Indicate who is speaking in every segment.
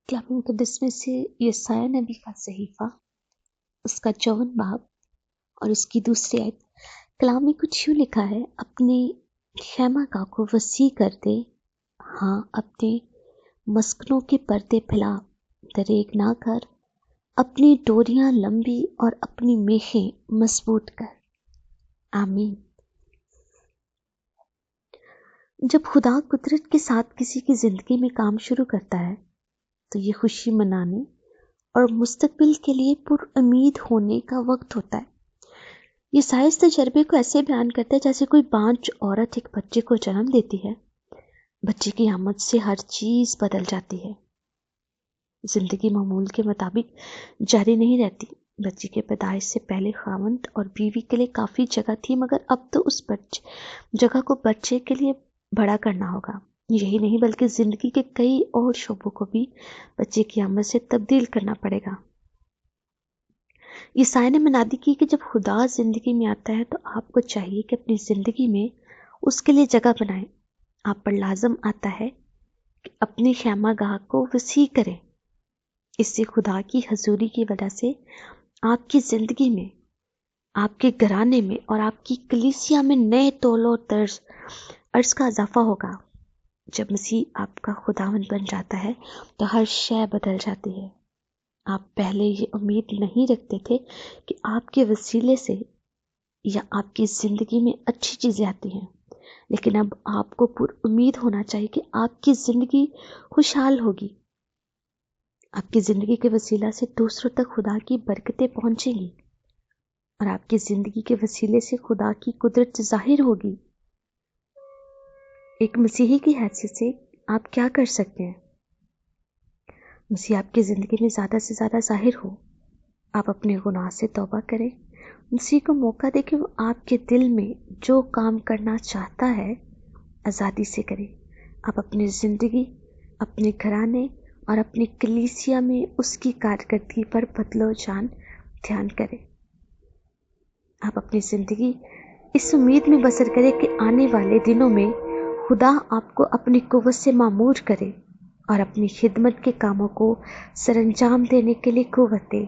Speaker 1: کلام مقدس میں سے یسایہ نبی کا صحیفہ، اس کا 54 باب اور اس کی دوسری آیت۔ کلام میں کچھ یوں لکھا ہے، اپنے خیمہ گاہ کو وسیع کر دے، ہاں اپنے مسکنوں کے پردے پھیلا، دریغ نہ کر، اپنی ڈوریاں لمبی اور اپنی میخیں مضبوط کر۔ آمین۔ جب خدا قدرت کے ساتھ کسی کی زندگی میں کام شروع کرتا ہے تو یہ خوشی منانے اور مستقبل کے لیے پر امید ہونے کا وقت ہوتا ہے۔ یہ سائنس تجربے کو ایسے بیان کرتا ہے جیسے کوئی بانجھ عورت ایک بچے کو جنم دیتی ہے۔ بچے کی آمد سے ہر چیز بدل جاتی ہے۔ زندگی معمول کے مطابق جاری نہیں رہتی۔ بچے کے پیدائش سے پہلے خاوند اور بیوی کے لیے کافی جگہ تھی، مگر اب تو اس جگہ کو بچے کے لیے بڑا کرنا ہوگا۔ یہی نہیں بلکہ زندگی کے کئی اور شعبوں کو بھی بچے کی آمد سے تبدیل کرنا پڑے گا۔ یسایہ نے منادی کی کہ جب خدا زندگی میں آتا ہے تو آپ کو چاہیے کہ اپنی زندگی میں اس کے لیے جگہ بنائیں۔ آپ پر لازم آتا ہے کہ اپنی خیمہ گاہ کو وسیع کریں۔ اس سے خدا کی حضوری کی وجہ سے آپ کی زندگی میں، آپ کے گھرانے میں اور آپ کی کلیسیا میں نئے طول و عرض کا اضافہ ہوگا۔ جب مسیح آپ کا خداوند بن جاتا ہے تو ہر شے بدل جاتی ہے۔ آپ پہلے یہ امید نہیں رکھتے تھے کہ آپ کے وسیلے سے یا آپ کی زندگی میں اچھی چیزیں آتی ہیں، لیکن اب آپ کو پر امید ہونا چاہیے کہ آپ کی زندگی خوشحال ہوگی۔ آپ کی زندگی کے وسیلہ سے دوسروں تک خدا کی برکتیں پہنچیں گی اور آپ کی زندگی کے وسیلے سے خدا کی قدرت ظاہر ہوگی۔ ایک مسیحی کی حیثیت سے آپ کیا کر سکتے ہیں؟ مسیح آپ کی زندگی میں زیادہ سے زیادہ ظاہر ہو۔ آپ اپنے گناہ سے توبہ کریں، مسیح کو موقع دے کہ وہ آپ کے دل میں جو کام کرنا چاہتا ہے آزادی سے کرے۔ آپ اپنی زندگی، اپنے گھرانے اور اپنی کلیسیا میں اس کی کارکردگی پر بدل و جان دھیان کریں۔ آپ اپنی زندگی اس امید میں بسر کریں کہ آنے والے دنوں میں خدا آپ کو اپنی قوت سے معمور کرے اور اپنی خدمت کے کاموں کو سر انجام دینے کے لیے قوت دے۔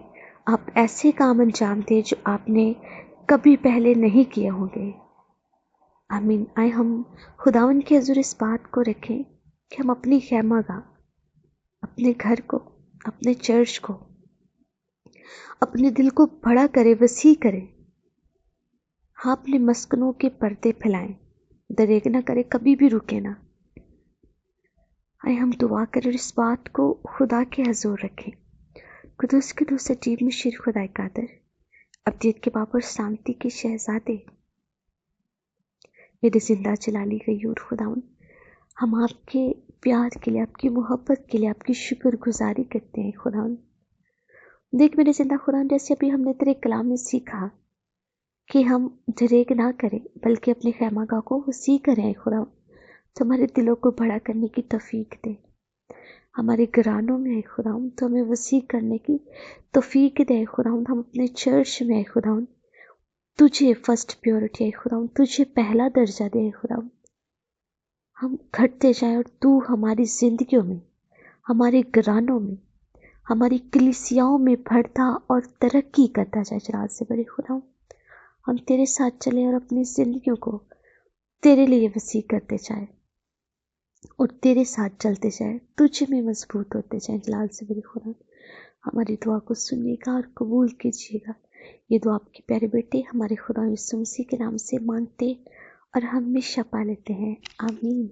Speaker 1: آپ ایسے کام انجام دیں جو آپ نے کبھی پہلے نہیں کیے ہوں گے۔ آمین۔ آئے ہم خداوند کے حضور اس بات کو رکھیں کہ ہم اپنی خیمہ گاہ، اپنے گھر کو، اپنے چرچ کو، اپنے دل کو بڑا کرے، وسیع کرے۔ ہاں اپنے مسکنوں کے پردے پھیلائیں، دریغ نہ کرے، کبھی بھی رکے نہ۔ آئے ہم دعا کریں اور اس بات کو خدا کے حضور رکھیں۔ قدوس قدوس عجیب مشیر خدائے قادر، ابدیت کے باپ اور سلامتی کے شہزادے، میرے زندہ جلالی غیور خداوند، ہم آپ کے پیار کے لیے، آپ کی محبت کے لیے، آپ کی شکر گزاری کرتے ہیں خداوند۔ دیکھ میرے زندہ خداوند، جیسے ابھی ہم نے تیرے کلام میں سیکھا کہ ہم دریغ نہ کریں بلکہ اپنے خیمہ گاہ کو وسیع کریں خداوند، تو ہمارے دلوں کو بڑا کرنے کی توفیق دے۔ ہمارے گھرانوں میں اے خداوند تو ہمیں وسیع کرنے کی توفیق دے خداوند۔ ہم اپنے چرچ میں اے خداوند تجھے فرسٹ پیورٹی اے خداوند، تجھے پہلا درجہ دے اے خداوند۔ ہم گھٹتے جائیں اور تو ہماری زندگیوں میں، ہمارے گھرانوں میں، ہماری کلیسیاؤں میں بڑھتا اور ترقی کرتا جائے جلال سے بڑے خداوند۔ ہم تیرے ساتھ چلیں اور اپنی زندگیوں کو تیرے لیے وسیع کرتے جائیں اور تیرے ساتھ چلتے جائیں، تجھ میں مضبوط ہوتے جائیں جلال سے بڑے خدا۔ ہماری دعا کو سنیے گا اور قبول کیجیے گا۔ یہ دعا آپ کے پیارے بیٹے ہمارے خدا یسوع مسیح کے نام سے مانگتے اور ہمیشہ پا لیتے ہیں، آمین۔